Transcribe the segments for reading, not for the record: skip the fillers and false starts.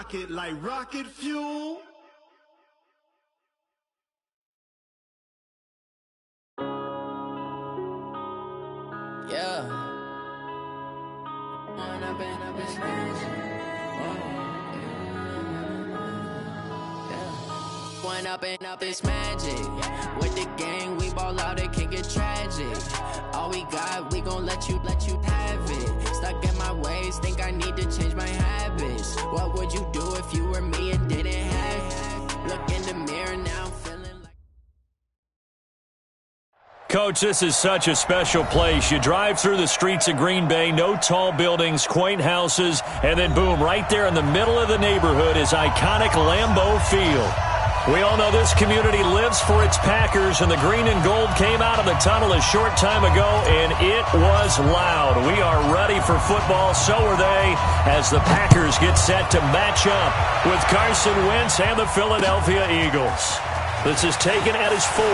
rock it like rocket fuel. Yeah. Went up and up, it's magic. With the gang, we ball out, it can get tragic. All we got, we gon' let you have it. Stuck in my ways, think I need to change my habits. What would you do if you were me and didn't have it? Look in the mirror now, I'm feeling like... Coach, this is such a special place. You drive through the streets of Green Bay, no tall buildings, quaint houses, and then boom, right there in the middle of the neighborhood is iconic Lambeau Field. We all know this community lives for its Packers, and the green and gold came out of the tunnel a short time ago, and it was loud. We are ready for football, so are they, as the Packers get set to match up with Carson Wentz and the Philadelphia Eagles. This is taken at his 4.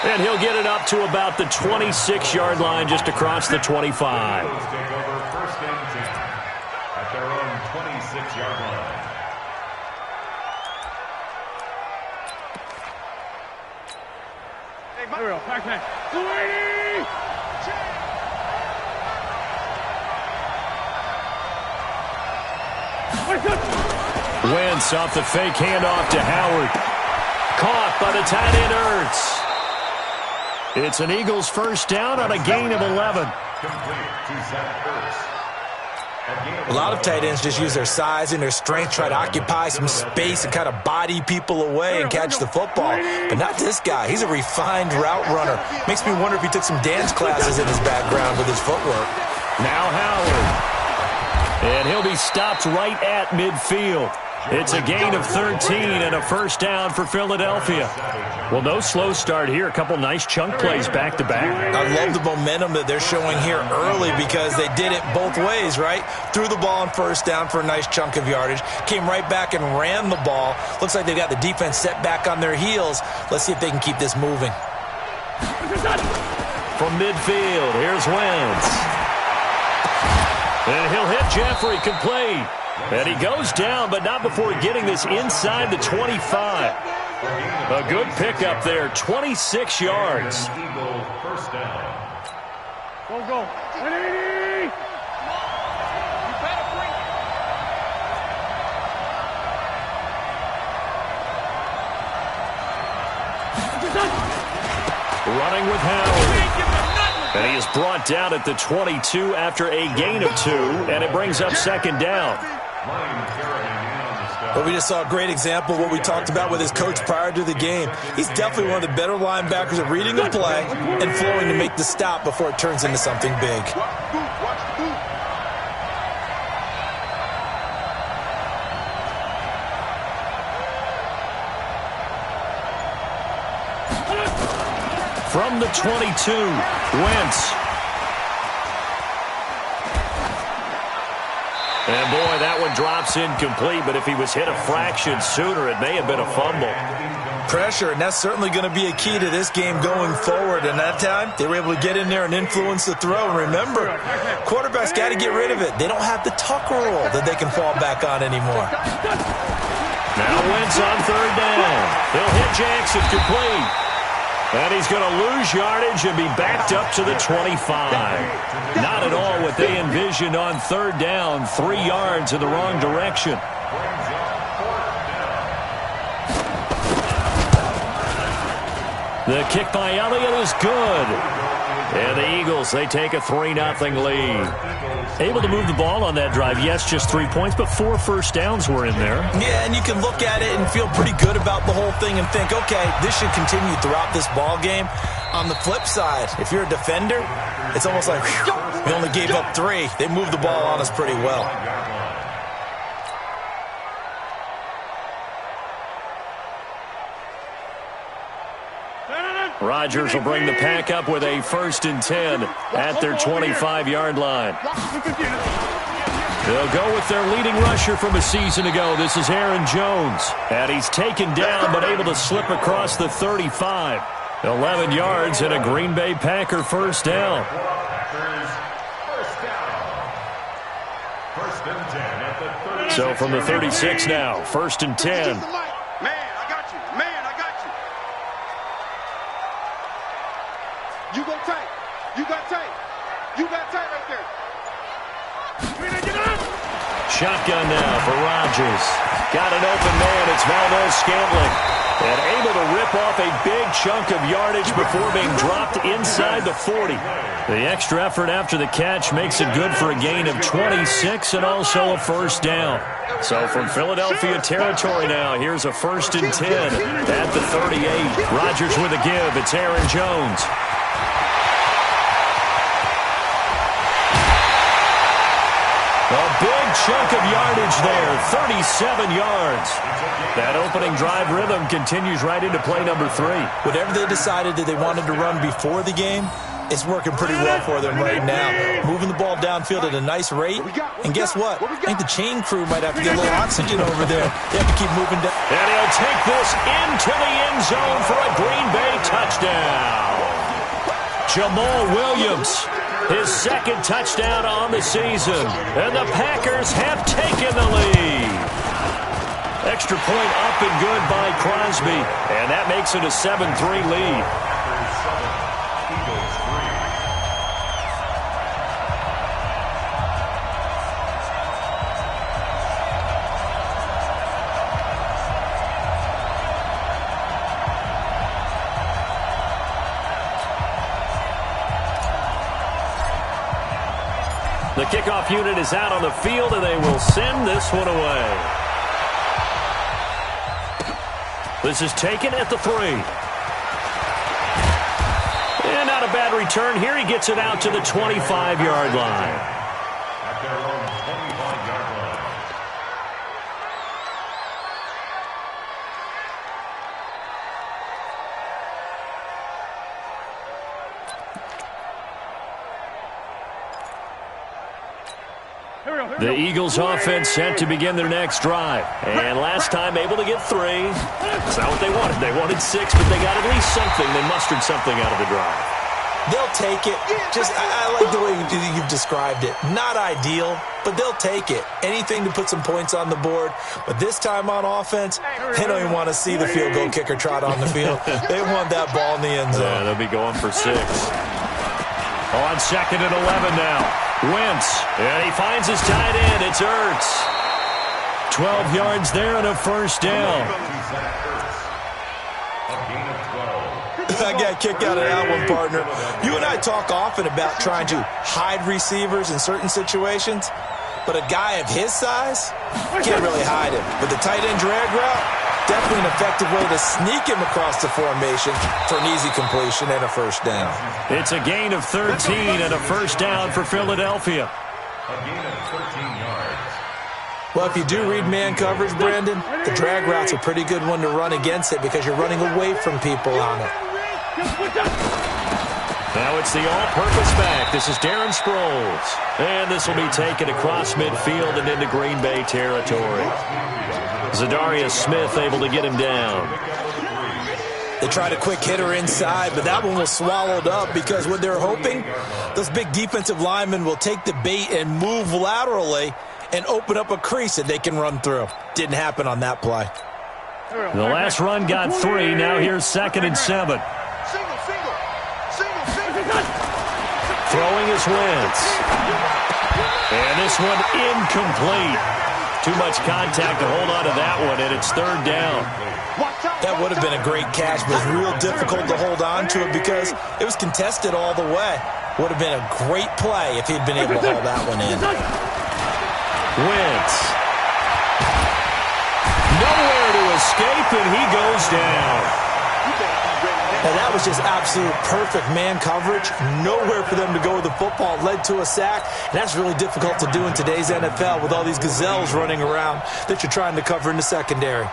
And he'll get it up to about the 26-yard line, just across the 25. Eagles take over first and 10 at their own 26-yard line. Mario, backpack. Wentz off the fake handoff to Howard. Caught by the tight end Ertz. It's an Eagles first down on a gain of 11. Complete to Zach Ertz. A lot of tight ends just use their size and their strength, try to occupy some space and kind of body people away and catch the football. But not this guy. He's a refined route runner. Makes me wonder if he took some dance classes in his background with his footwork. Now Howard. And he'll be stopped right at midfield. It's a gain of 13 and a first down for Philadelphia. Well, no slow start here. A couple nice chunk plays back-to-back. I love the momentum that they're showing here early because they did it both ways, right? Threw the ball on first down for a nice chunk of yardage. Came right back and ran the ball. Looks like they've got the defense set back on their heels. Let's see if they can keep this moving. From midfield, here's Wentz. And he'll hit Jeffrey, complete. And he goes down, but not before getting this inside the 25. A good pickup there, 26 yards. Eagle first down. Go. 180. Running with Howard. And he is brought down at the 22 after a gain of 2, and it brings up second down. Well, we just saw a great example of what we talked about with his coach prior to the game. He's definitely one of the better linebackers at reading the play and flowing to make the stop before it turns into something big. From the 22, Wentz. And boy, that one drops incomplete, but if he was hit a fraction sooner, it may have been a fumble. Pressure, and that's certainly going to be a key to this game going forward. And that time, they were able to get in there and influence the throw. And remember, quarterbacks got to get rid of it. They don't have the tuck roll that they can fall back on anymore. Now Wentz on third down. He'll hit Jackson, complete. And he's going to lose yardage and be backed up to the 25. Not at all what they envisioned on third down. 3 yards in the wrong direction. The kick by Elliott is good. And the Eagles, they take a 3-0 lead. Able to move the ball on that drive. Yes, just 3 points, but 4 first downs were in there. Yeah, and you can look at it and feel pretty good about the whole thing and think, okay, this should continue throughout this ball game. On the flip side, if you're a defender, it's almost like, whew, we only gave up 3. They moved the ball on us pretty well. Rodgers will bring the pack up with a 1st and 10 at their 25-yard line. They'll go with their leading rusher from a season ago. This is Aaron Jones. And he's taken down but able to slip across the 35. 11 yards and a Green Bay Packer first down. First and 10 at the 36. So from the 36 now, first and 10. Man, I got you. Man, I got you. You go tight. You got tight. You got tight right there. Shotgun now for Rodgers. Got an open man. It's Valdez-Scantling. And able to rip off a big chunk of yardage before being dropped inside the 40. The extra effort after the catch makes it good for a gain of 26 and also a first down. So from Philadelphia territory now, here's a first and 10 at the 38. Rodgers with a give. It's Aaron Jones. A big chunk of yardage there, 37 yards. That opening drive rhythm continues right into play number 3. Whatever they decided that they wanted to run before the game, it's working pretty well for them right now. Moving the ball downfield at a nice rate. And guess what? I think the chain crew might have to get a little oxygen over there. They have to keep moving down. And he'll take this into the end zone for a Green Bay touchdown. Jamal Williams, his second touchdown on the season. And the Packers have taken the lead. Extra point up and good by Crosby. And that makes it a 7-3 lead. The kickoff unit is out on the field, and they will send this one away. This is taken at the 3. And not a bad return here. He gets it out to the 25-yard line. At their own 25-yard line. The Eagles offense set to begin their next drive. And last time able to get 3. That's not what they wanted. They wanted 6, but they got at least something. They mustered something out of the drive. They'll take it. Just, I like the way you've described it. Not ideal, but they'll take it. Anything to put some points on the board. But this time on offense, they don't even want to see the field goal kicker trot on the field. They want that ball in the end zone. Yeah, they'll be going for 6. On second and 11 now. Wentz, and he finds his tight end. It's Ertz. 12 yards there and a first down. I got a kick out of that one, partner. You and I talk often about trying to hide receivers in certain situations, but a guy of his size, can't really hide him. But the tight end drag route, definitely an effective way to sneak him across the formation for an easy completion and a first down. It's a gain of 13 and a first down for Philadelphia. A gain of 13 yards. Well, if you do read man coverage, Brandon, the drag route's a pretty good one to run against it because you're running away from people on it. Now it's the all-purpose back. This is Darren Sproles. And this will be taken across midfield and into Green Bay territory. Zadarius Smith able to get him down. They tried a quick hitter inside, but that one was swallowed up because what they're hoping, those big defensive linemen will take the bait and move laterally and open up a crease that they can run through. Didn't happen on that play. The last run got 3. Now here's second and 7. Throwing is Wentz. And this one incomplete. Too much contact to hold on to that one, and it's third down. That would have been a great catch, but it was real difficult to hold on to it because it was contested all the way. Would have been a great play if he'd been able to haul that one in. Wentz. Nowhere to escape, and he goes down. And that was just absolute perfect man coverage. Nowhere for them to go with the football. Led to a sack. And that's really difficult to do in today's NFL with all these gazelles running around that you're trying to cover in the secondary.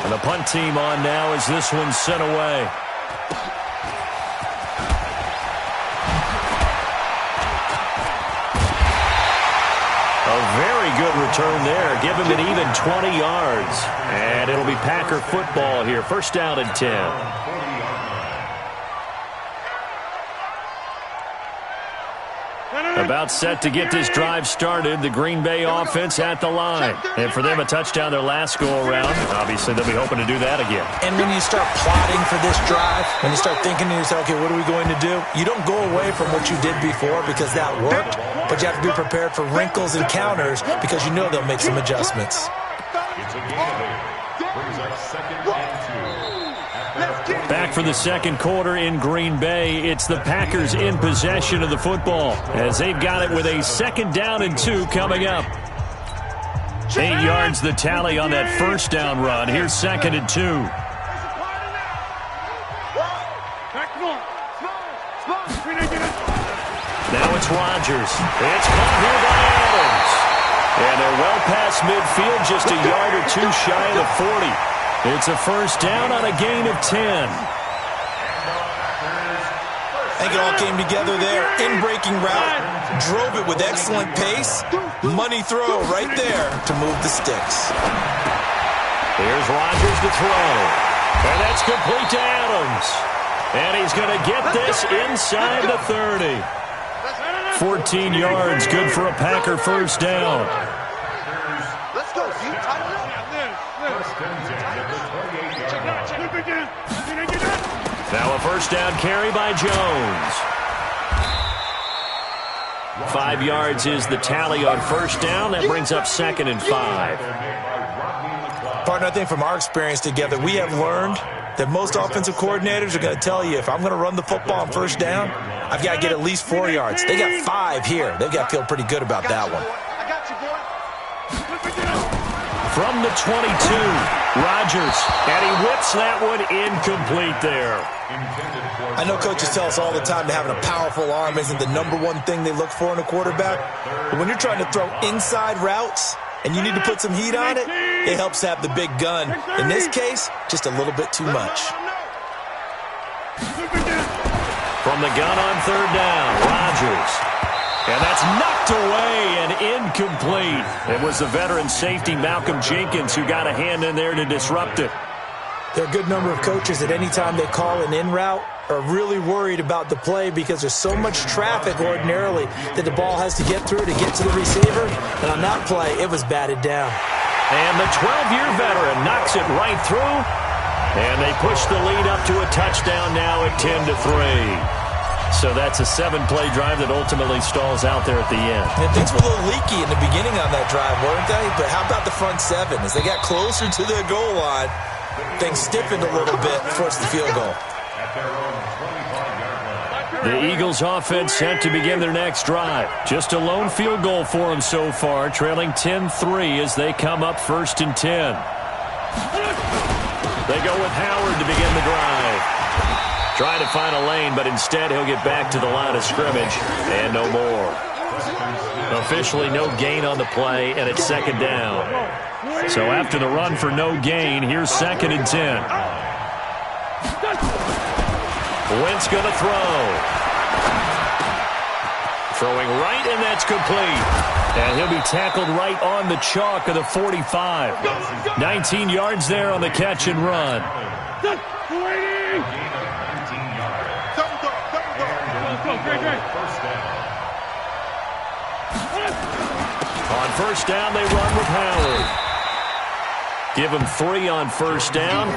And the punt team on now as this one's sent away. A very good return there. Give him an even 20 yards. And it'll be Packer football here. First down and 10. About set to get this drive started. The Green Bay offense at the line. And for them, a touchdown their last go-around. Obviously, they'll be hoping to do that again. And when you start plotting for this drive, when you start thinking to yourself, okay, what are we going to do? You don't go away from what you did before because that worked, but you have to be prepared for wrinkles and counters because you know they'll make some adjustments. It's a game of 8. Brings up 2nd and 2. Back for the second quarter in Green Bay. It's the Packers in possession of the football as they've got it with a 2nd down and 2 coming up. 8 yards the tally on that first down run. Here's 2nd and 2. Now it's Rodgers. It's caught here by Adams. And they're well past midfield, just a yard or two shy of the 40. It's a first down on a gain of 10. I think it all came together there. In-breaking route, drove it with excellent pace. Money throw right there to move the sticks. Here's Rodgers to throw. And that's complete to Adams. And he's going to get this inside the 30. 14 yards, good for a Packer first down. Let's go, Z. Tighten up. Now a first down carry by Jones. 5 yards is the tally on first down. That brings up 2nd and 5. Partner, I think from our experience together, we have learned that most offensive coordinators are going to tell you, if I'm going to run the football on first down, I've got to get at least 4 yards. They got 5 here. They've got to feel pretty good about that one. I got you, boy. From the 22, Rodgers, and he whips that one incomplete there. I know coaches tell us all the time that having a powerful arm isn't the #1 thing they look for in a quarterback. But when you're trying to throw inside routes and you need to put some heat on it, it helps to have the big gun. In this case, just a little bit too much. From the gun on third down, Rodgers. And that's knocked away and incomplete. It was the veteran safety Malcolm Jenkins who got a hand in there to disrupt it. There are a good number of coaches at any time they call an in route are really worried about the play because there's so much traffic ordinarily that the ball has to get through to get to the receiver. And on that play, it was batted down. And the 12-year veteran knocks it right through. And they push the lead up to a touchdown now at 10-3. So that's a 7-play drive that ultimately stalls out there at the end. And things were a little leaky in the beginning on that drive, weren't they? But how about the front 7? As they got closer to the goal line, things stiffened a little bit, forced the field goal. The Eagles offense set to begin their next drive. Just a lone field goal for them so far, trailing 10-3 as they come up 1st and 10. They go with Howard to begin the drive. Trying to find a lane, but instead he'll get back to the line of scrimmage and no more. Officially no gain on the play, and it's 2nd down. So after the run for no gain, here's 2nd and 10. Wentz going to throw. Throwing right, and that's complete. And he'll be tackled right on the chalk of the 45. 19 yards there on the catch and run. On first down, they run with Howard. Give him 3 on first down.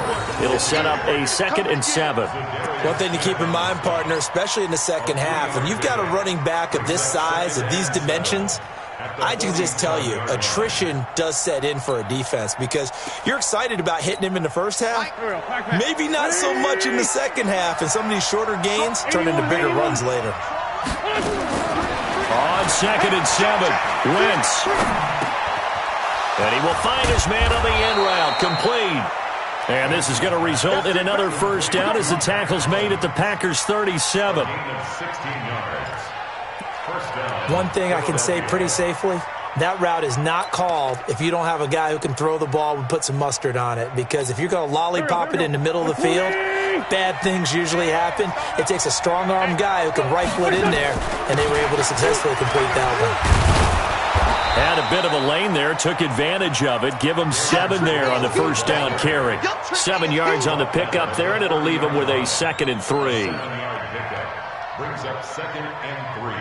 It'll set up a 2nd and 7. One thing to keep in mind, partner, especially in the second half, when you've got a running back of this size, of these dimensions, I can just tell you, attrition does set in for a defense because you're excited about hitting him in the first half. Maybe not so much in the second half, and some of these shorter gains turn into bigger runs later. On 2nd and 7, Wentz. And he will find his man on the end route, complete. And this is going to result in another first down as the tackle's made at the Packers' 37. One thing I can say pretty safely, that route is not called if you don't have a guy who can throw the ball and put some mustard on it. Because if you're going to lollipop it in the middle of the field, bad things usually happen. It takes a strong-arm guy who can rifle it in there, and they were able to successfully complete that one. Had a bit of a lane there, took advantage of it. Give him 7 there on the first down carry. 7 yards on the pickup there, and it'll leave him with a 2nd and 3. Brings up 2nd and 3.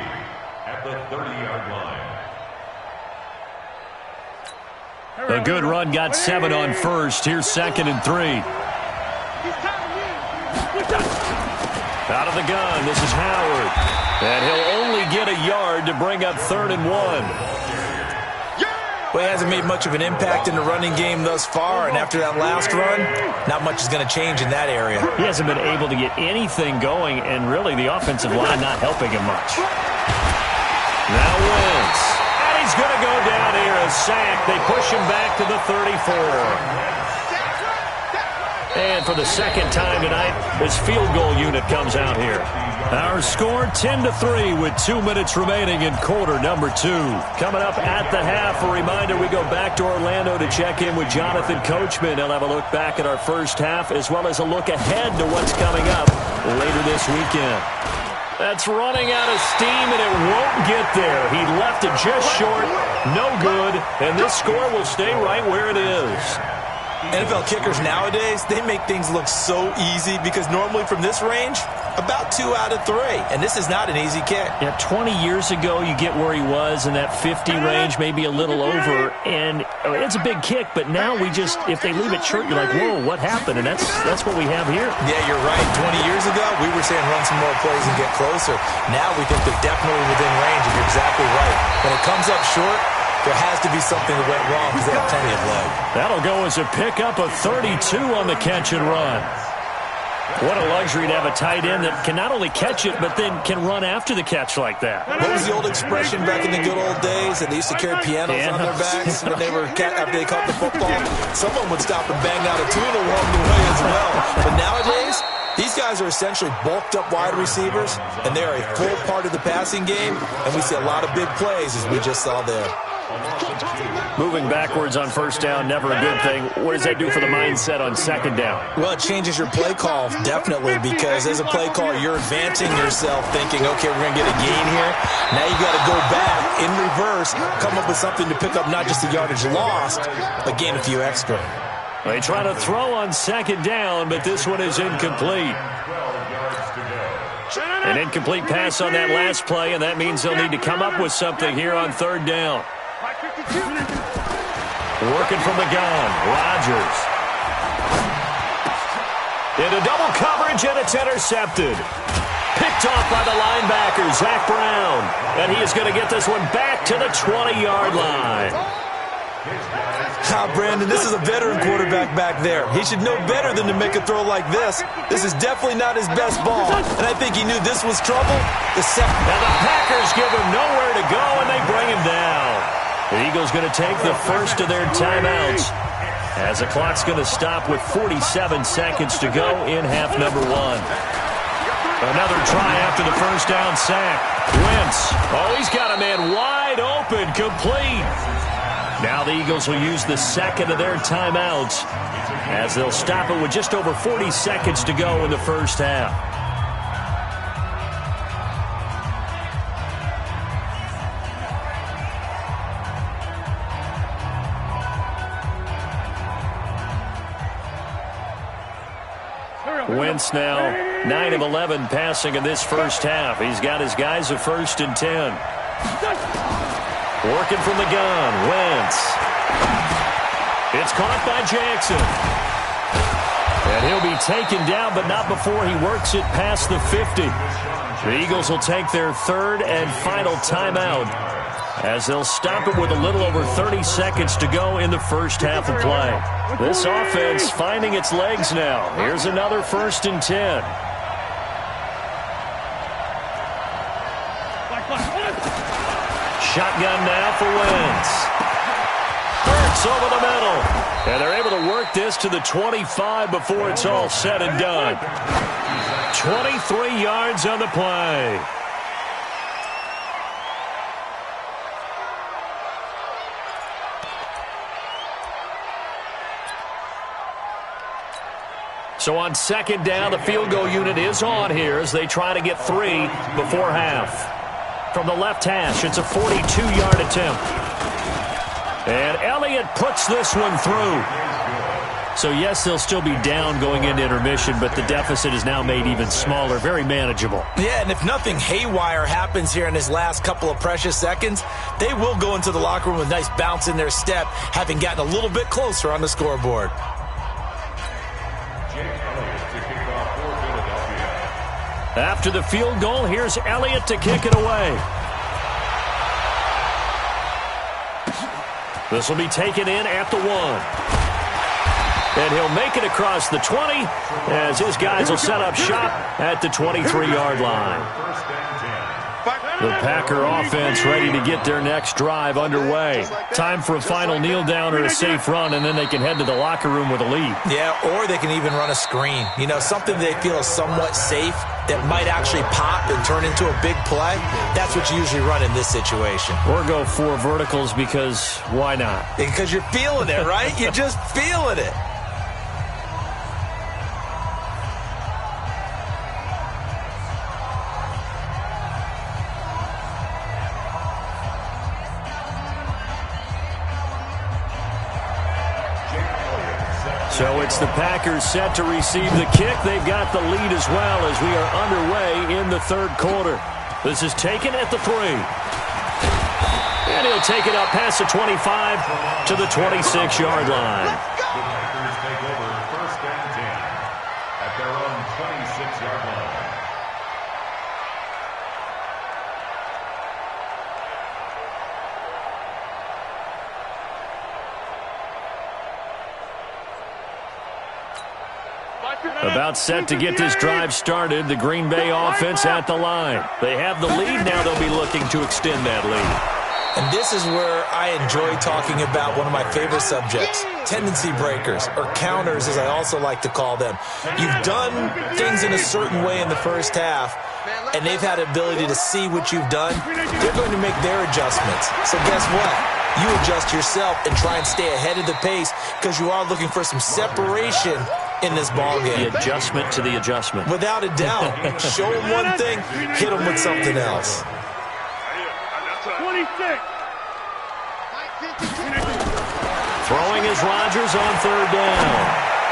at the 30-yard line. A good run, got 7 on first. Here's 2nd and 3. Out of the gun, this is Howard. And he'll only get a yard to bring up 3rd and 1. Well, he hasn't made much of an impact in the running game thus far, and after that last run, not much is going to change in that area. He hasn't been able to get anything going, and really the offensive line not helping him much. Now Wentz. And he's going to go down here, a sack. They push him back to the 34. And for the second time tonight, this field goal unit comes out here. Our score 10-3 with 2 minutes remaining in quarter number 2. Coming up at the half, a reminder we go back to Orlando to check in with Jonathan Coachman. He'll have a look back at our first half as well as a look ahead to what's coming up later this weekend. That's running out of steam, and it won't get there. He left it just short, no good, and this score will stay right where it is. NFL kickers nowadays, they make things look so easy because normally from this range, about 2 out of 3. And this is not an easy kick. Yeah, 20 years ago, you get where he was in that 50 range, maybe a little over. And it's a big kick, but now we just, if they leave it short, you're like, whoa, what happened? And that's what we have here. Yeah, you're right. 20 years ago, we were saying run some more plays and get closer. Now we think they're definitely within range, and you're exactly right. When it comes up short, there has to be something that went wrong because they have plenty of leg. That'll go as a pickup of 32 on the catch and run. What a luxury to have a tight end that can not only catch it, but then can run after the catch like that. What was the old expression back in the good old days that they used to carry pianos on their backs when they were after they caught the football? Someone would stop and bang out a tune along the way as well. But nowadays, these guys are essentially bulked up wide receivers, and they are a full part of the passing game, and we see a lot of big plays as we just saw there. Moving backwards on first down, never a good thing. What does that do for the mindset on second down? Well, it changes your play call, definitely, because as a play caller, you're advancing yourself thinking, okay, we're going to get a gain here. Now you got to go back in reverse, come up with something to pick up not just the yardage lost, but gain a few extra. They try to throw on second down, but this one is incomplete. An incomplete pass on that last play, and that means they'll need to come up with something here on third down. Working from the gun, Rodgers. Into double coverage, and it's intercepted. Picked off by the linebacker, Zach Brown. And he is going to get this one back to the 20-yard line. Brandon, this is a veteran quarterback back there. He should know better than to make a throw like this. This is definitely not his best ball, and I think he knew this was trouble. And the Packers give him nowhere to go, and they bring him down. The Eagles going to take the first of their timeouts as the clock's going to stop with 47 seconds to go in half number 1. Another try after the first down sack. Wentz. Oh, he's got a man wide open, complete. Now the Eagles will use the second of their timeouts as they'll stop it with just over 40 seconds to go in the first half. Wentz now 9 of 11 passing in this first half. He's got his guys a 1st and 10. Working from the gun, Wentz. It's caught by Jackson. And he'll be taken down, but not before he works it past the 50. The Eagles will take their third and final timeout as they'll stop it with a little over 30 seconds to go in the first half of play. This offense finding its legs now. Here's another 1st and 10. Shotgun now for Wentz. Hurts over the middle. And they're able to work this to the 25 before it's all said and done. 23 yards on the play. So on second down, the field goal unit is on here as they try to get 3 before half. From the left hash, it's a 42-yard attempt. And Elliott puts this one through. So, yes, they'll still be down going into intermission, but the deficit is now made even smaller, very manageable. Yeah, and if nothing haywire happens here in his last couple of precious seconds, they will go into the locker room with a nice bounce in their step, having gotten a little bit closer on the scoreboard. After the field goal, here's Elliott to kick it away. This will be taken in at the 1. And he'll make it across the 20 as his guys will set up shop at the 23-yard line. The Packer offense ready to get their next drive underway. Time for a final kneel down or a safe run, and then they can head to the locker room with a lead. Yeah, or they can even run a screen. You know, something they feel is somewhat safe that might actually pop and turn into a big play. That's what you usually run in this situation. Or go 4 verticals because why not? Because you're feeling it, right? You're just feeling it. So it's the Packers set to receive the kick. They've got the lead as well as we are underway in the third quarter. This is taken at the 3. And he'll take it up past the 25 to the 26-yard line. The Packers take over first and 10 at their own 26-yard line. About set to get this drive started, the Green Bay offense at the line. They have the lead. Now they'll be looking to extend that lead. And this is where I enjoy talking about one of my favorite subjects, tendency breakers, or counters as I also like to call them. You've done things in a certain way in the first half, and they've had the ability to see what you've done. They're going to make their adjustments. So guess what? You adjust yourself and try and stay ahead of the pace because you are looking for some separation in this ball game. The adjustment to the adjustment. Without a doubt. Show them one thing, hit them with something else. 26. Throwing is Rodgers on third down.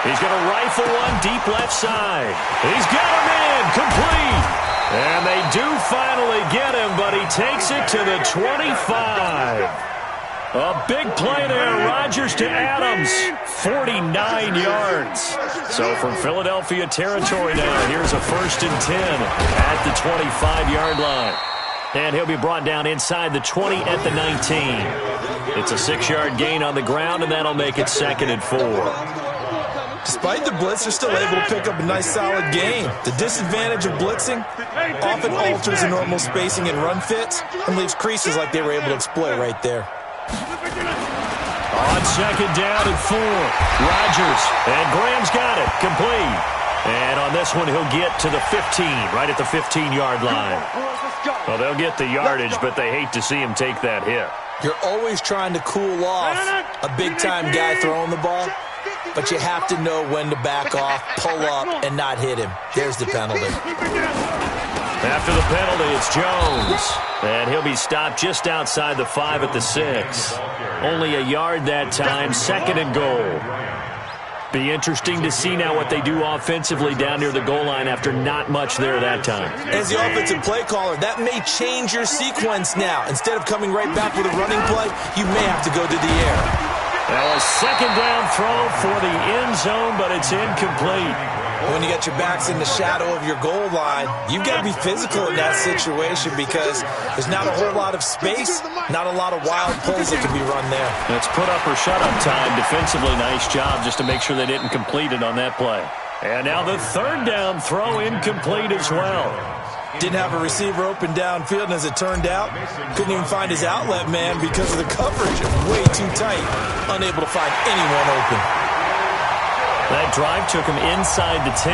He's going to rifle one deep left side. He's got him in, complete. And they do finally get him, but he takes it to the 25. A big play there, Rodgers to Adams, 49 yards. So from Philadelphia territory now, here's a 1st and 10 at the 25-yard line. And he'll be brought down inside the 20 at the 19. It's a 6-yard gain on the ground, and that'll make it 2nd and 4. Despite the blitz, they're still able to pick up a nice solid gain. The disadvantage of blitzing often alters the normal spacing and run fits and leaves creases like they were able to exploit right there. On 2nd down and 4, Rodgers, and Graham's got it, complete. And on this one, he'll get to the 15, right at the 15-yard line. Well, they'll get the yardage, but they hate to see him take that hit. You're always trying to cool off a big-time guy throwing the ball, but you have to know when to back off, pull up, and not hit him. There's the penalty. After the penalty, it's Jones. And he'll be stopped just outside the 5 at the 6. Only a yard that time, 2nd and goal. Be interesting to see now what they do offensively down near the goal line after not much there that time. As the offensive play caller, that may change your sequence now. Instead of coming right back with a running play, you may have to go to the air. Now a 2nd down throw for the end zone, but it's incomplete. When you got your backs in the shadow of your goal line, you've got to be physical in that situation because there's not a whole lot of space, not a lot of wild pulls that can be run there. It's put up or shut up time. Defensively, nice job just to make sure they didn't complete it on that play. And now the 3rd down throw incomplete as well. Didn't have a receiver open downfield, and as it turned out, couldn't even find his outlet man because of the coverage. Way too tight, unable to find anyone open. That drive took him inside the 10.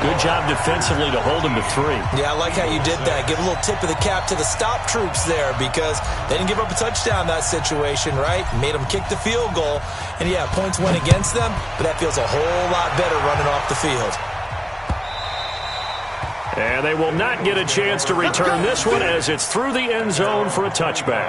Good job defensively to hold him to 3. Yeah, I like how you did that. Give a little tip of the cap to the stop troops there because they didn't give up a touchdown in that situation, right? Made them kick the field goal. And, yeah, points went against them, but that feels a whole lot better running off the field. And they will not get a chance to return this one as it's through the end zone for a touchback.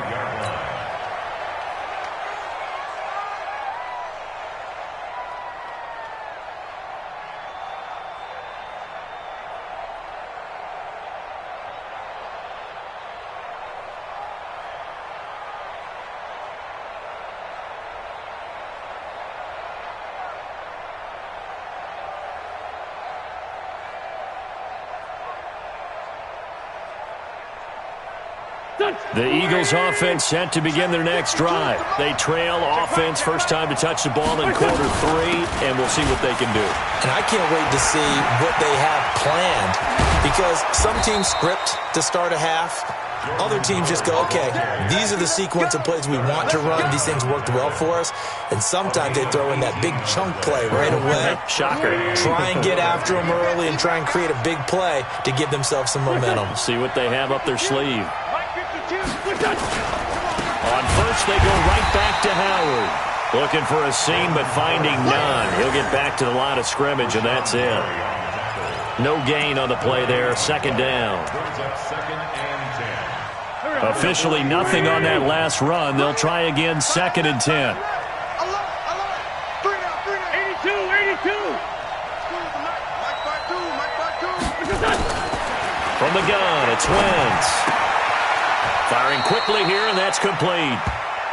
The Eagles offense set to begin their next drive. They trail offense, first time to touch the ball in quarter 3, and we'll see what they can do. And I can't wait to see what they have planned, because some teams script to start a half. Other teams just go, okay, these are the sequence of plays we want to run. These things worked well for us. And sometimes they throw in that big chunk play right away. Shocker. Try and get after them early and try and create a big play to give themselves some momentum. See what they have up their sleeve. On first, they go right back to Howard. Looking for a seam, but finding none. He'll get back to the line of scrimmage, and that's it. No gain on the play there. Second down. Officially nothing on that last run. They'll try again, 2nd and 10. 82. From the gun, it's Wentz. Firing quickly here, and that's complete.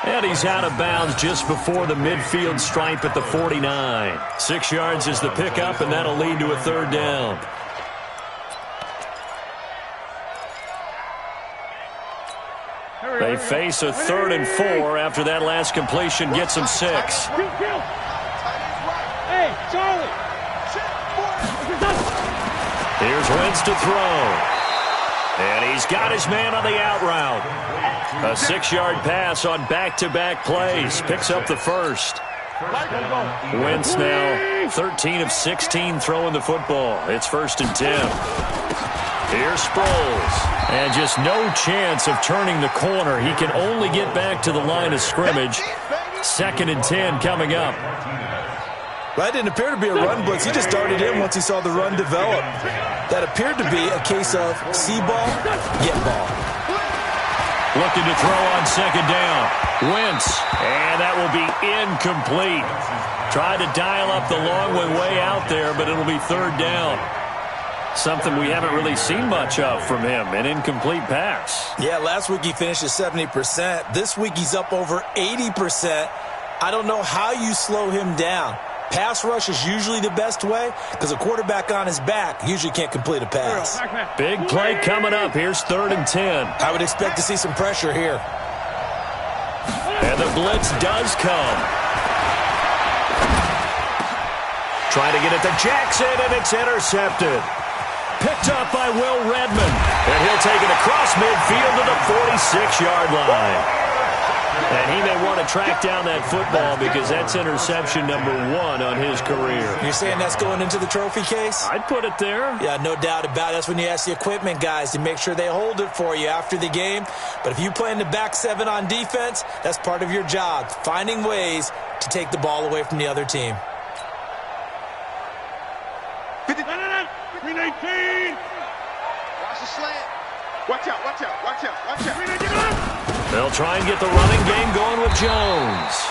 And he's out of bounds just before the midfield stripe at the 49. 6 yards is the pickup, and that'll lead to a 3rd down. They face a 3rd and 4 after that last completion gets them 6. Hey, Charlie. Here's Wentz to throw. And he's got his man on the out route. A 6-yard pass on back-to-back plays. Picks up the first. Wentz now 13 of 16 throwing the football. It's 1st and 10. Here's Sproles. And just no chance of turning the corner. He can only get back to the line of scrimmage. 2nd and 10 coming up. That didn't appear to be a run blitz. He just darted in once he saw the run develop. That appeared to be a case of see ball, get ball. Looking to throw on 2nd down. Wentz. And that will be incomplete. Tried to dial up the long way out there, but it'll be 3rd down. Something we haven't really seen much of from him, an incomplete pass. Yeah, last week he finished at 70%. This week he's up over 80%. I don't know how you slow him down. Pass rush is usually the best way because a quarterback on his back usually can't complete a pass. Big play coming up. Here's 3rd and 10. I would expect to see some pressure here. And the blitz does come. Trying to get it to Jackson, and it's intercepted. Picked up by Will Redmond. And he'll take it across midfield to the 46-yard line. And he may want to track down that football because that's interception number 1 on his career. You're saying that's going into the trophy case? I'd put it there. Yeah, no doubt about it. That's when you ask the equipment guys to make sure they hold it for you after the game. But if you play in the back 7 on defense, that's part of your job, finding ways to take the ball away from the other team. 319. Watch the slant. Watch out. They'll try and get the running game going with Jones.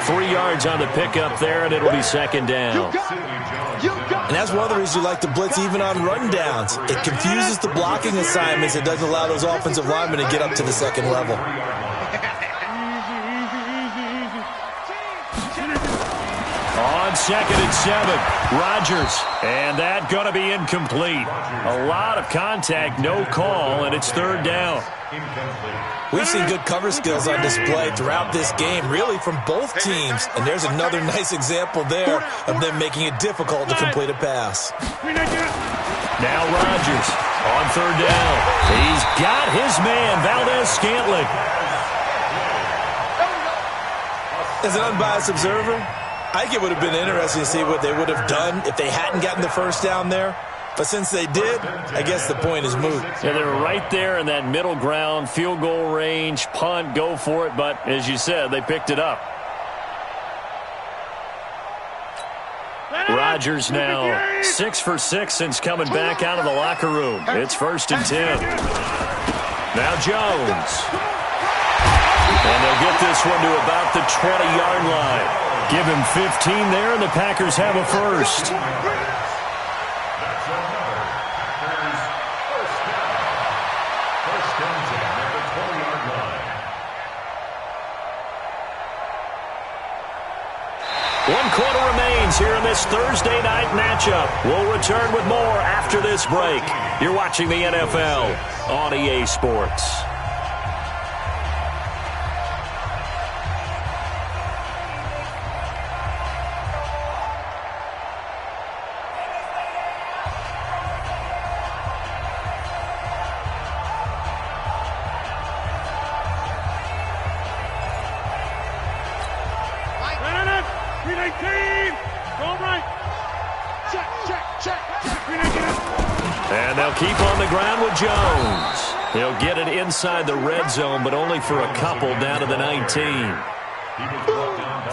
3 yards on the pickup there, and it'll be 2nd down. And that's one of the reasons you like to blitz even on rundowns. It confuses the blocking assignments. It doesn't allow those offensive linemen to get up to the 2nd level. On 2nd and 7, Rodgers. And that going to be incomplete. A lot of contact, no call, and it's 3rd down. We've seen good cover skills on display throughout this game, really from both teams. And there's another nice example there of them making it difficult to complete a pass. Now Rodgers on 3rd down. He's got his man, Valdez-Scantling. As an unbiased observer, I think it would have been interesting to see what they would have done if they hadn't gotten the 1st down there. But since they did, I guess the point is moot. Yeah, they were right there in that middle ground, field goal range, punt, go for it. But as you said, they picked it up. Rodgers now 6 for 6 since coming back out of the locker room. It's 1st and 10. Now Jones. And they'll get this one to about the 20-yard line. Give him 15 there, and the Packers have a 1st. happens here in this Thursday night matchup. We'll return with more after this break. You're watching the NFL on EA Sports. And they'll keep on the ground with Jones. He'll get it inside the red zone, but only for a couple down to the 19.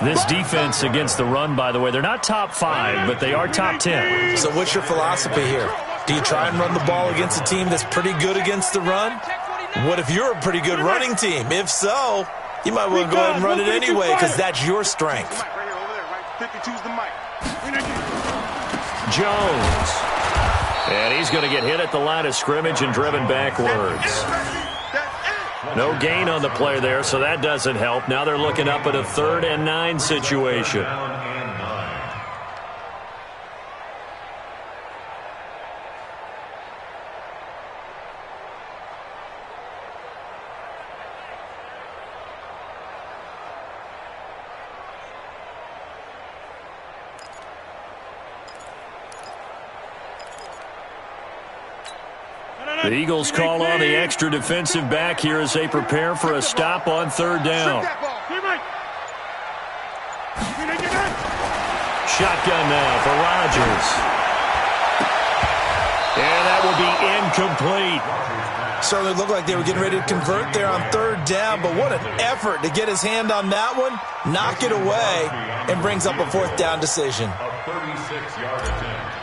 This defense against the run, by the way, they're not top 5, but they are top 10. So what's your philosophy here? Do you try and run the ball against a team that's pretty good against the run? What if you're a pretty good running team? If so, you might want to go ahead and run it anyway because that's your strength. Jones. And he's going to get hit at the line of scrimmage and driven backwards. No gain on the play there, so that doesn't help. Now they're looking up at a 3rd and 9 situation. The Eagles call on the extra defensive back here as they prepare for a stop on 3rd down. Shotgun now for Rodgers. And that will be incomplete. Certainly looked like they were getting ready to convert there on 3rd down, but what an effort to get his hand on that one, knock it away, and brings up a 4th down decision. A 36-yard attempt.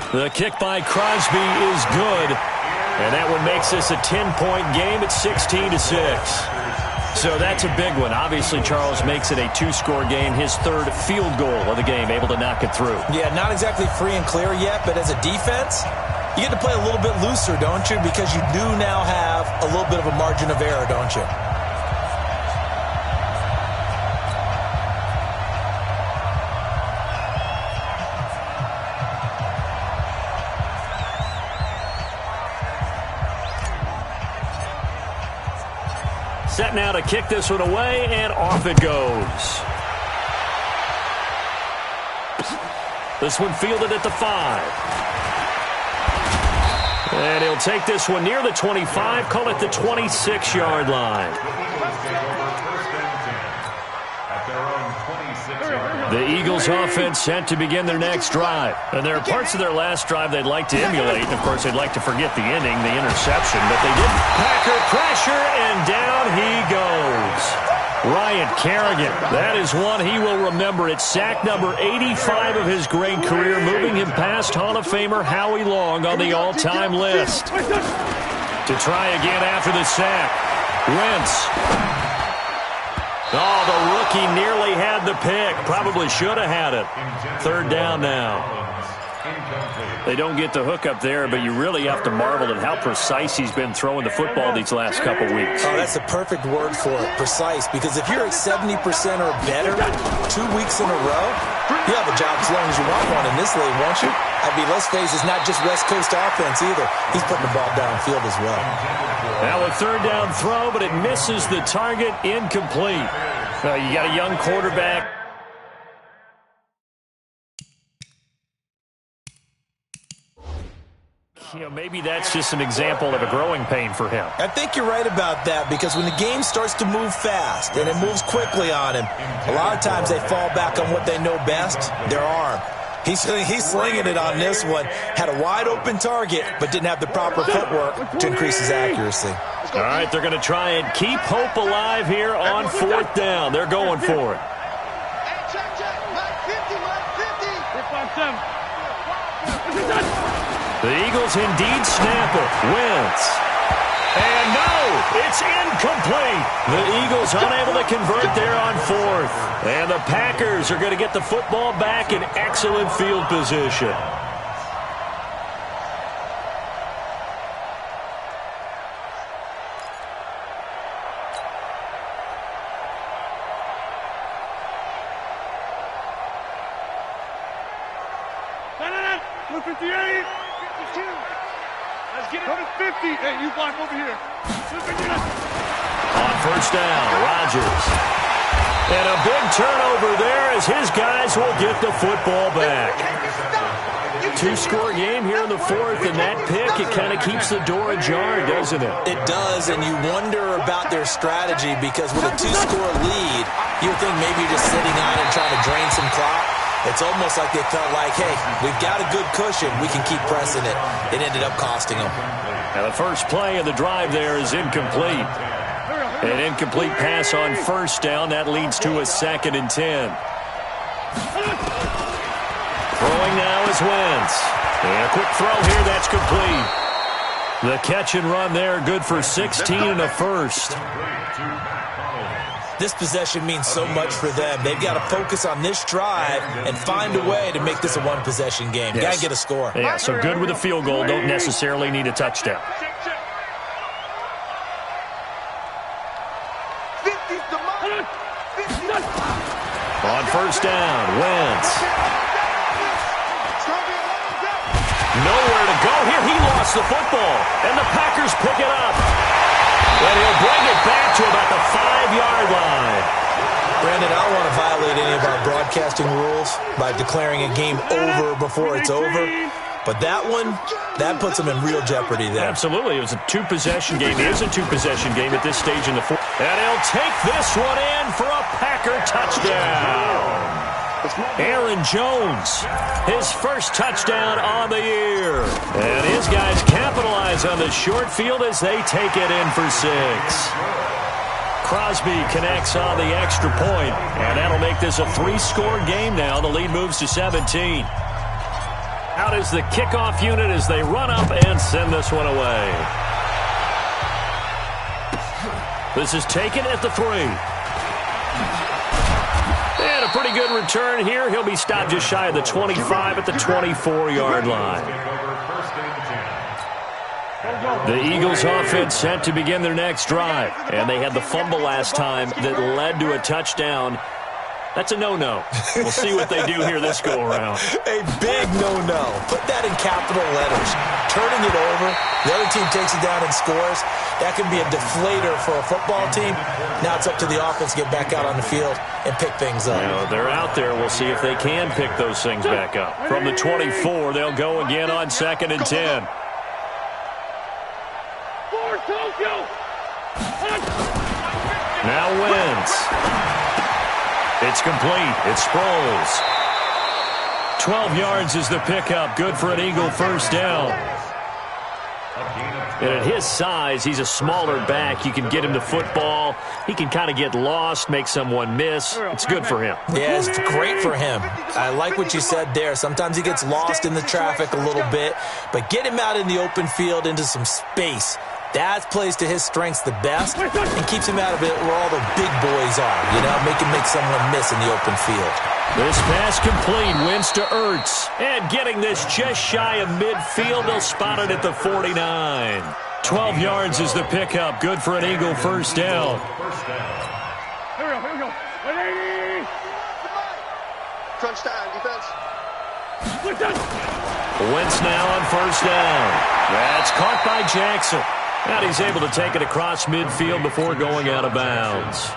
The kick by Crosby is good, and that one makes this a 10-point game at 16-6. So that's a big one. Obviously, Charles makes it a 2-score game, his 3rd field goal of the game, able to knock it through. Yeah, not exactly free and clear yet, but as a defense, you get to play a little bit looser, don't you? Because you do now have a little bit of a margin of error, don't you? Set now to kick this one away, and off it goes. This one fielded at the 5. And he'll take this one near the 25, call it the 26-yard line. The Eagles offense set to begin their next drive. And there are parts of their last drive they'd like to emulate. Of course, they'd like to forget the ending, the interception, but they didn't. Packer pressure, and down he goes. Ryan Kerrigan, that is one he will remember. It's sack number 85 of his great career, moving him past Hall of Famer Howie Long on the all-time list. To try again after the sack. Wentz. Oh, the rookie nearly had the pick. Probably should have had it. 3rd down now. They don't get the hook up there, but you really have to marvel at how precise he's been throwing the football these last couple weeks. Oh, that's the perfect word for it, precise, because if you're at 70% or better 2 weeks in a row, you have a job as long as you want one in this league, won't you? I mean, let's face it, it's not just West Coast offense either. He's putting the ball downfield as well. Now a 3rd down throw, but it misses the target, incomplete. You got a young quarterback. You know, maybe that's just an example of a growing pain for him. I think you're right about that, because when the game starts to move fast and it moves quickly on him, a lot of times they fall back on what they know best, their arm. He's slinging it on this one. Had a wide-open target, but didn't have the proper footwork to increase his accuracy. All right, they're going to try and keep hope alive here on 4th down. They're going for it. The Eagles indeed snap it. Wentz. And no, it's incomplete. The Eagles unable to convert there on 4th. And the Packers are going to get the football back in excellent field position. 258. 52. Let's get it. 50. Hey, you block over here. On first down, Rodgers. And a big turnover there as his guys will get the football back. Two-score game here in the fourth, and that pick, it kind of keeps the door ajar, doesn't it? It does, and you wonder about their strategy because with a two-score lead, you would think maybe you're just sitting on and trying to drain some clock. It's almost like they felt like, hey, we've got a good cushion. We can keep pressing it. It ended up costing them. And the first play of the drive there is incomplete. An incomplete pass on first down. That leads to a 2nd and 10. Throwing now is Wentz. And a quick throw here. That's complete. The catch and run there. Good for 16 and a first. This possession means so much for them. They've got to focus on this drive and find a way to make this a one-possession game. Yes. Got to get a score. Yeah, so good with a field goal. Don't necessarily need a touchdown. On first down, Wentz. Nowhere to go here. He lost the football, and the Packers pick it up. And he'll bring it back to about the 5-yard line. Brandon, I don't want to violate any of our broadcasting rules by declaring a game over before it's over. But that one, that puts them in real jeopardy there. Absolutely. It was a two-possession game. It is a two-possession game at this stage in the fourth. And he'll take this one in for a Packer touchdown. Aaron Jones, his first touchdown on the year. And his guys capitalize on the short field as they take it in for 6. Crosby connects on the extra point, and that'll make this a 3-score game now. The lead moves to 17. Out is the kickoff unit as they run up and send this one away. This is taken at the 3. And a pretty good return here. He'll be stopped just shy of the 25 at the 24-yard line. The Eagles offense set to begin their next drive. And they had the fumble last time that led to a touchdown. That's a no-no. We'll see what they do here this go-around. A big no-no. Put that in capital letters. Turning it over, the other team takes it down and scores. That can be a deflator for a football team. Now it's up to the offense to get back out on the field and pick things up. You know, they're out there. We'll see if they can pick those things back up. From the 24, they'll go again on 2nd and 10. Now Wentz. It's complete. It's Sproles. 12 yards is the pickup. Good for an Eagle first down. And at his size, he's a smaller back. You can get him to football. He can kind of get lost, make someone miss. It's good for him. Yeah, it's great for him. I like what you said there. Sometimes he gets lost in the traffic a little bit, but get him out in the open field into some space. That plays to his strengths the best and keeps him out of it where all the big boys are, you know, make someone miss in the open field. This pass complete. Wentz to Ertz. And getting this just shy of midfield. They'll spot it at the 49. 12 yards is the pickup. Good for an Eagle first down. Here we go. 180. Crunch time, defense. Wentz now on first down. That's caught by Jackson. And he's able to take it across midfield before going out of bounds.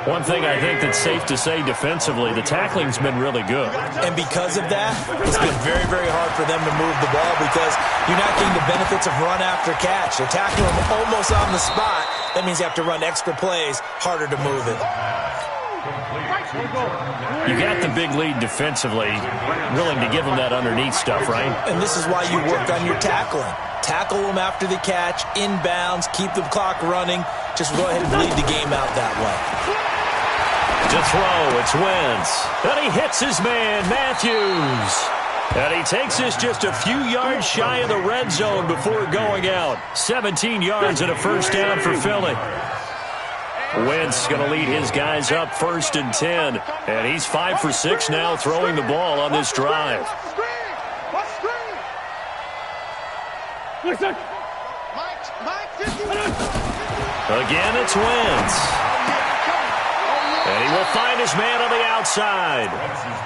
One thing I think that's safe to say defensively, the tackling's been really good. And because of that, it's been very, very hard for them to move the ball because you're not getting the benefits of run after catch. They're tackling them almost on the spot. That means you have to run extra plays, harder to move it. You got the big lead defensively, willing to give them that underneath stuff, right? And this is why you work on your tackling. Tackle them after the catch, inbounds, keep the clock running. Just go ahead and bleed the game out that way. To throw, it's Wentz. And he hits his man, Matthews. And he takes this just a few yards shy of the red zone before going out. 17 yards and a first down for Philly. Wentz going to lead his guys up 1st and 10. And he's 5 for 6 now throwing the ball on this drive. Again, it's Wentz. And And he will find his man on the outside.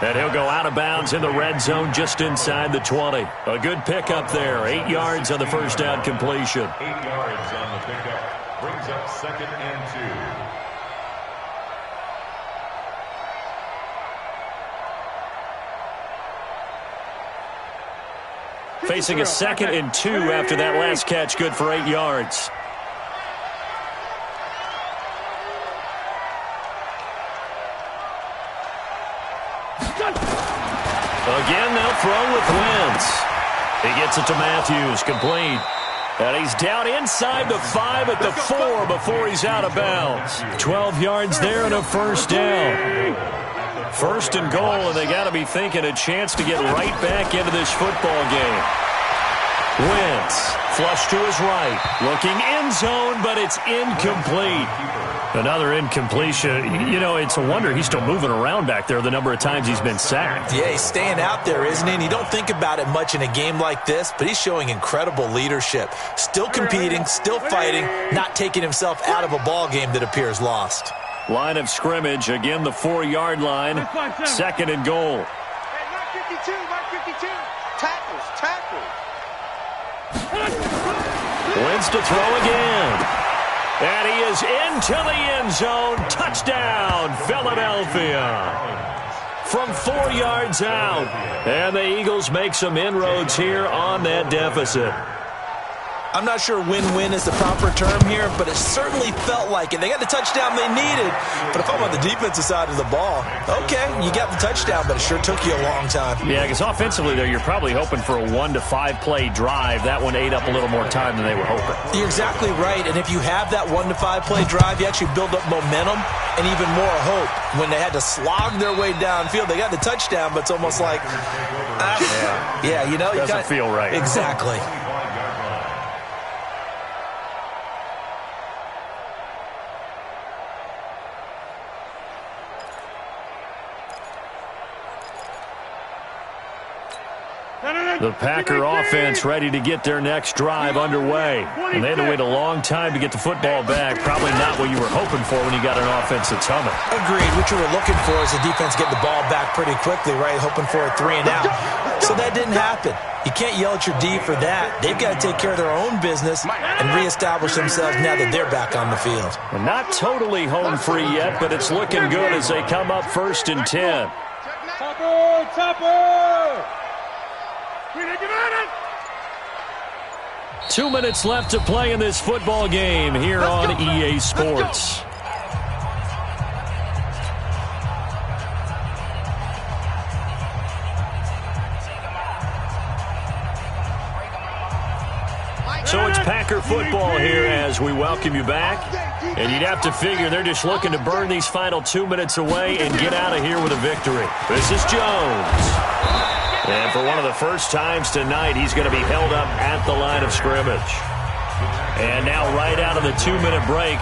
And he'll go out of bounds in the red zone just inside the 20. A good pickup there. 8 yards on the first down completion. 8 yards on the pickup. Brings up 2nd and 2. Facing a 2nd and 2 after that last catch, good for 8 yards. Again, they'll throw with Wentz. He gets it to Matthews, complete. And he's down inside the 5 at the 4 before he's out of bounds. 12 yards there and a first down. First and goal, and they got to be thinking a chance to get right back into this football game. Wentz, flush to his right, looking end zone, but it's incomplete. Another incompletion. You know, it's a wonder he's still moving around back there the number of times he's been sacked. Yeah, he's staying out there, isn't he? And you don't think about it much in a game like this, but he's showing incredible leadership. Still competing, still fighting, not taking himself out of a ball game that appears lost. Line of scrimmage, again the 4-yard line, 2nd and goal. Hey, 52. Tackles. Wentz to throw again. And he is into the end zone. Touchdown, Philadelphia. From 4 yards out. And the Eagles make some inroads here on that deficit. I'm not sure win-win is the proper term here, but it certainly felt like it. They got the touchdown they needed, but if I'm on the defensive side of the ball, okay, you got the touchdown, but it sure took you a long time. Yeah, because offensively there, you're probably hoping for a 1 to 5 play drive. That one ate up a little more time than they were hoping. You're exactly right, and if you have that 1 to 5 play drive, you actually build up momentum and even more hope. When they had to slog their way downfield, they got the touchdown, but it's almost like, yeah, you know, doesn't feel right. Exactly. The Packer offense ready to get their next drive underway. And they had to wait a long time to get the football back. Probably not what you were hoping for when you got an offense that's humming. Agreed. What you were looking for is the defense get the ball back pretty quickly, right? Hoping for a 3 and out. So that didn't happen. You can't yell at your D for that. They've got to take care of their own business and reestablish themselves now that they're back on the field. Well, not totally home free yet, but it's looking good as they come up 1st and 10. Topper! 2 minutes left to play in this football game here on EA Sports. So it's Packer football here as we welcome you back. And you'd have to figure they're just looking to burn these final 2 minutes away and get out of here with a victory. This is Jones. And for one of the first times tonight, he's going to be held up at the line of scrimmage. And now right out of the 2-minute break,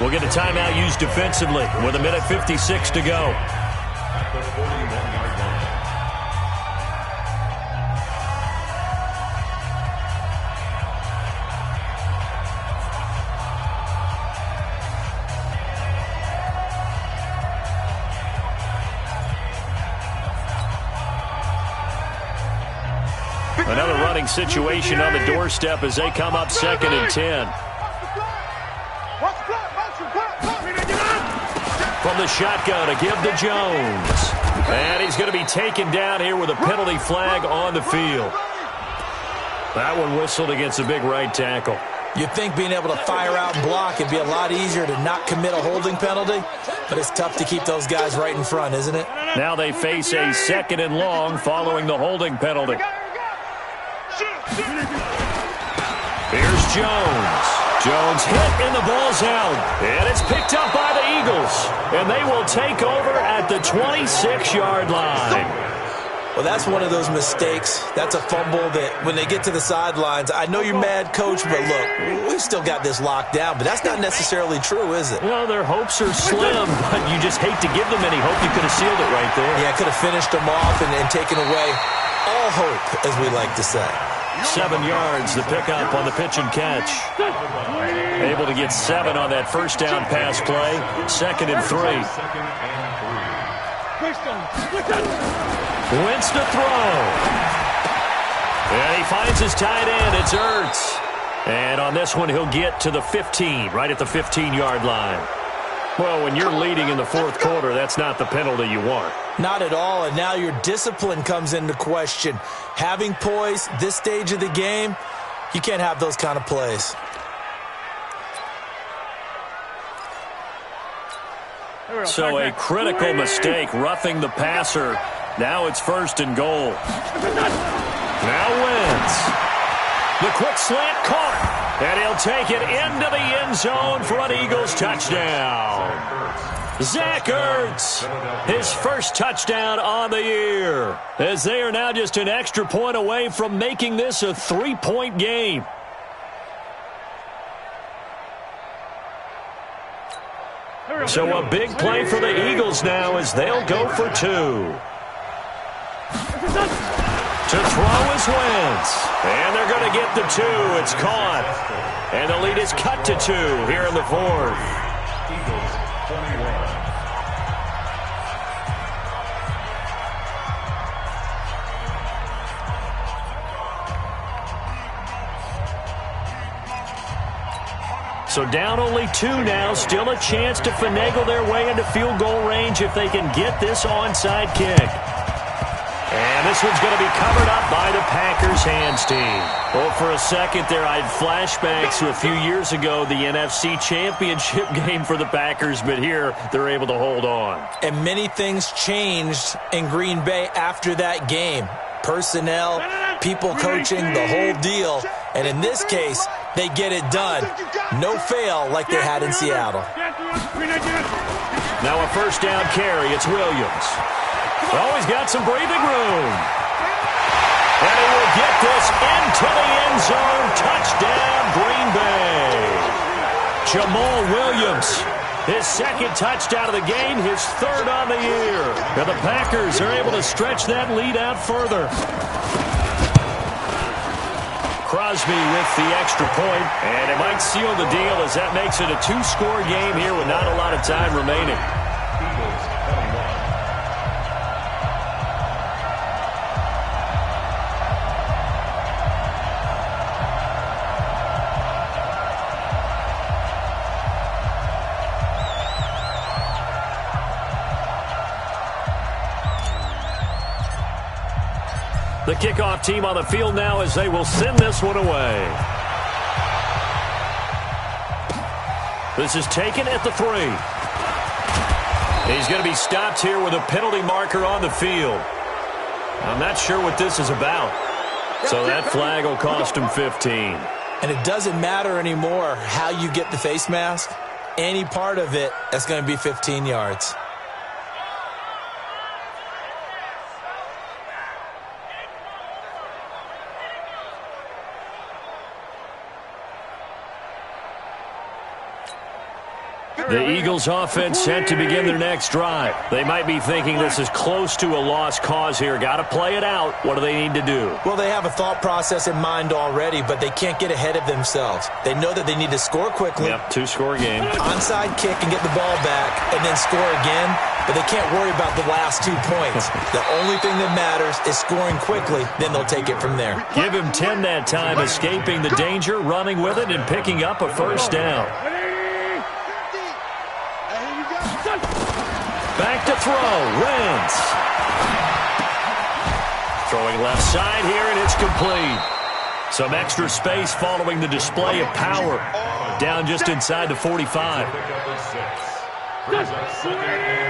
we'll get a timeout used defensively with 1:56 to go. At the 41-yard line. Another running situation on the doorstep as they come up 2nd and 10. From the shotgun, a give to Jones. And he's going to be taken down here with a penalty flag on the field. That one whistled against a big right tackle. You'd think being able to fire out and block would be a lot easier to not commit a holding penalty, but it's tough to keep those guys right in front, isn't it? Now they face a 2nd and long following the holding penalty. Here's Jones. Jones hit and the ball's out. And it's picked up by the Eagles. And they will take over at the 26-yard line. Well, that's one of those mistakes. That's a fumble that when they get to the sidelines, I know you're mad, Coach, but look, we've still got this locked down. But that's not necessarily true, is it? Well, their hopes are slim, but you just hate to give them any hope. You could have sealed it right there. Yeah, could have finished them off and taken away all hope, as we like to say. 7 yards, the pickup on the pitch and catch. Able to get 7 on that first down pass play. 2nd and 3. Wins to throw. And he finds his tight end. It's Ertz. And on this one, he'll get to the 15, right at the 15-yard line. Well, when you're leading in the fourth quarter, that's not the penalty you want. Not at all, and now your discipline comes into question. Having poise this stage of the game, you can't have those kind of plays. So a critical mistake, roughing the passer. Now it's 1st and goal. Now Wentz. The quick slant caught. And he'll take it into the end zone for an Eagles touchdown. Zach Ertz, his first touchdown on the year, as they are now just an extra point away from making this a 3-point game. So a big play for the Eagles now as they'll go for 2. To throw is Wentz. And they're going to get the 2. It's caught. And the lead is cut to 2 here in the 4th. Eagles 21. So down only 2 now. Still a chance to finagle their way into field goal range if they can get this onside kick. And this one's going to be covered up by the Packers hands team. Well, for a second there, I had flashbacks to a few years ago, the NFC Championship game for the Packers, but here they're able to hold on. And many things changed in Green Bay after that game. Personnel, people coaching, the whole deal. And in this case, they get it done. No fail like they had in Seattle. Now a first down carry. It's Williams. Oh, he's got some breathing room. And he will get this into the end zone. Touchdown, Green Bay. Jamal Williams, his 2nd touchdown of the game, his 3rd on the year. Now the Packers are able to stretch that lead out further. Crosby with the extra point, and it might seal the deal as that makes it a 2-score game here with not a lot of time remaining. Eagles 21. The kickoff team on the field now as they will send this one away. This is taken at the 3. He's going to be stopped here with a penalty marker on the field. I'm not sure what this is about. So that flag will cost him 15. And it doesn't matter anymore how you get the face mask. Any part of it, that's going to be 15 yards. The Eagles offense set to begin their next drive. They might be thinking this is close to a lost cause here. Got to play it out. What do they need to do? Well, they have a thought process in mind already, but they can't get ahead of themselves. They know that they need to score quickly. Yep, 2-score game. Onside kick and get the ball back and then score again, but they can't worry about the last 2 points. The only thing that matters is scoring quickly, then they'll take it from there. Give him 10 that time, escaping the danger, running with it, and picking up a first down. Back to throw. Wentz. Throwing left side here, and it's complete. Some extra space following the display of power. Down just inside the 45.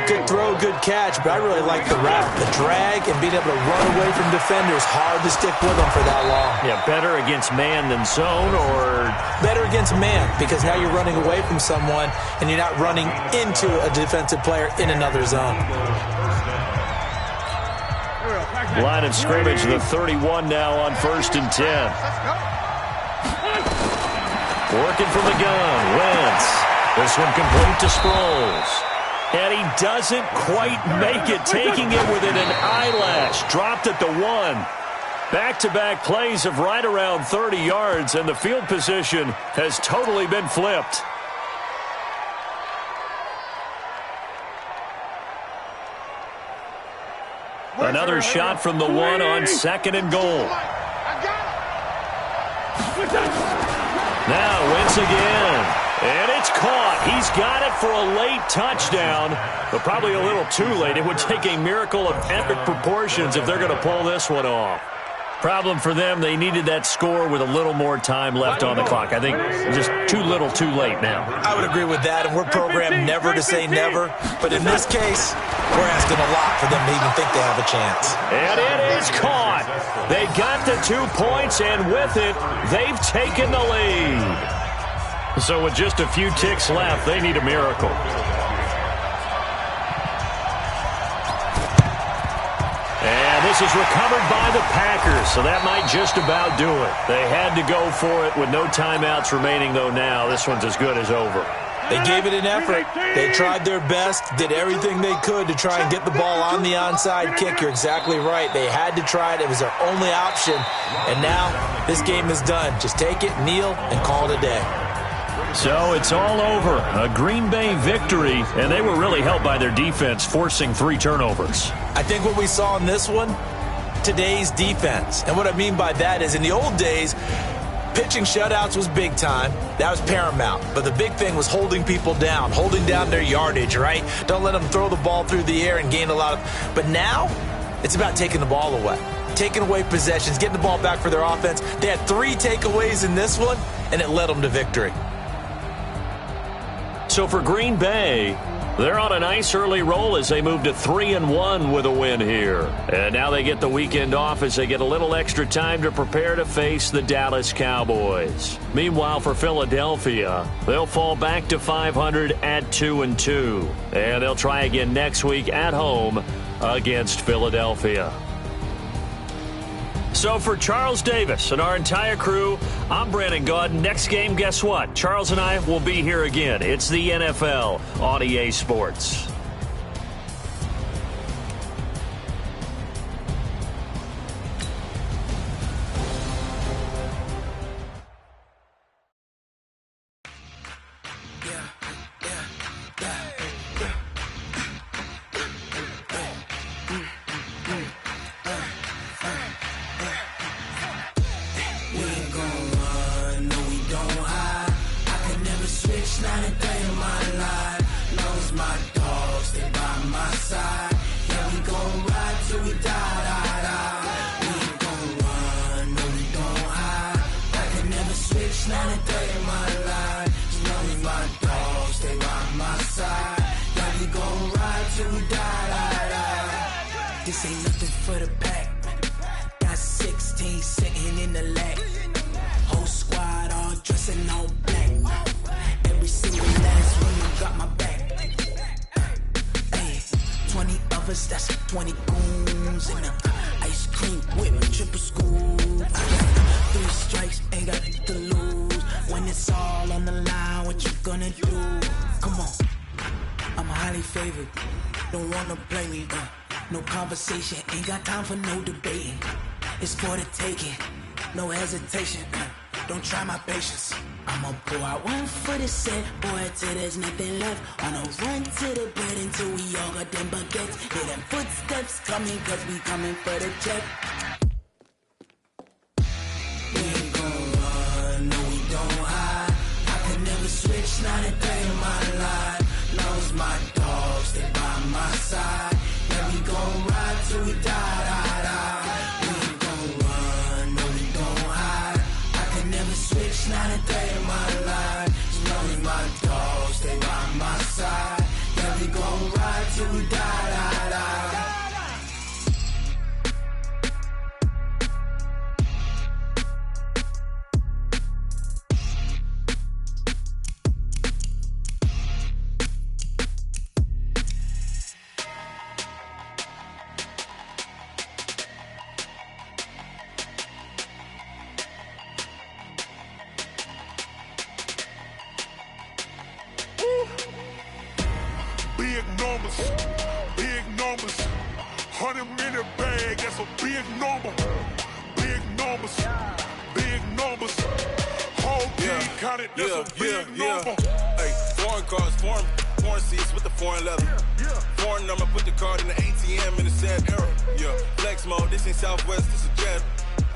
Good throw, good catch, but I really like the route. The drag and being able to run away from defenders. Hard to stick with them for that long. Yeah, better against man than zone, or? Better against man, because now you're running away from someone and you're not running into a defensive player in another zone. Line of scrimmage, the 31 now on 1st and 10. Working from the gun, Wentz. This one complete to Sproles. And he doesn't quite make it, taking it within an eyelash. Dropped at the 1. Back-to-back plays of right around 30 yards, and the field position has totally been flipped. Another shot from the one on 2nd and goal. Now Wentz again. And it's caught. He's got it for a late touchdown, but probably a little too late. It would take a miracle of epic proportions if they're going to pull this one off. Problem for them, they needed that score with a little more time left on the clock. I think just too little too late now. I would agree with that, and we're programmed never to say never. But in this case, we're asking a lot for them to even think they have a chance. And it is caught. They got the 2 points, and with it, they've taken the lead. So with just a few ticks left, they need a miracle. And this is recovered by the Packers, so that might just about do it. They had to go for it with no timeouts remaining, though now this one's as good as over. They gave it an effort. They tried their best, did everything they could to try and get the ball on the onside kick. You're exactly right. They had to try it. It was their only option. And now this game is done. Just take it, kneel, and call it a day. So it's all over. A Green Bay victory, and they were really helped by their defense, forcing 3 turnovers. I think what we saw in this one, today's defense. And what I mean by that is in the old days, pitching shutouts was big time. That was paramount. But the big thing was holding people down, holding down their yardage, right? Don't let them throw the ball through the air and gain a lot of... But now, it's about taking the ball away. Taking away possessions, getting the ball back for their offense. They had 3 takeaways in this one, and it led them to victory. So for Green Bay, they're on a nice early roll as they move to 3-1 with a win here. And now they get the weekend off as they get a little extra time to prepare to face the Dallas Cowboys. Meanwhile, for Philadelphia, they'll fall back to 500 at 2-2. And they'll try again next week at home against Philadelphia. So for Charles Davis and our entire crew, I'm Brandon Gaudin. Next game, guess what? Charles and I will be here again. It's the NFL on EA Sports. This ain't nothing for the pack. Got 16 sitting in the lap. Whole squad all dressing all black. Every single last one you got my back. Hey, 20 of us, that's 20 goons in the ice cream whip, triple scoop. 3 strikes, ain't got to lose. When it's all on the line, what you gonna do? Come on, I'm highly favored. Don't wanna play me, no conversation, ain't got time for no debating. It's for the taking, no hesitation. Don't try my patience. I'ma pull out one for the set, boy, till there's nothing left. On a run to the bread until we all got them baguettes. Hear them footsteps coming, cause we coming for the check. We ain't gon' run, no we don't hide. I could never switch, not a day in my life. Long as my dogs, they by my side. Yeah, we gon' ride till we die. We ain't gon' run, no we don't hide. I could never switch, not a day in my life. As long as my dogs, they by my side. Yeah, we gon' ride till we die. Big numbers, 100 minute bag, that's a big number. numbers, big numbers. Whole team counted, that's a big number. Hey, foreign cars, foreign seats with the foreign leather. Foreign number, put the card in the ATM in the sad era. Yeah, flex mode, this ain't Southwest, this a jet.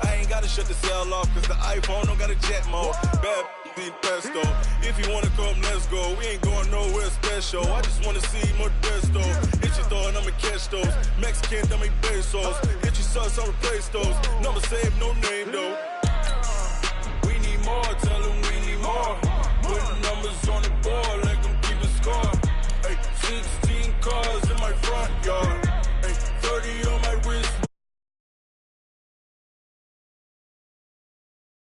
I ain't gotta shut the cell off, cause the iPhone don't got a jet mode. Bad need pesto. If you wanna come, let's go. We ain't going nowhere special. I just wanna see more Modesto. Hit your thought, I'ma catch those. Mexican, dummy pesos. Hit your sauce, I'll replace those. Number saved, no name though. We need more, tell them we need more.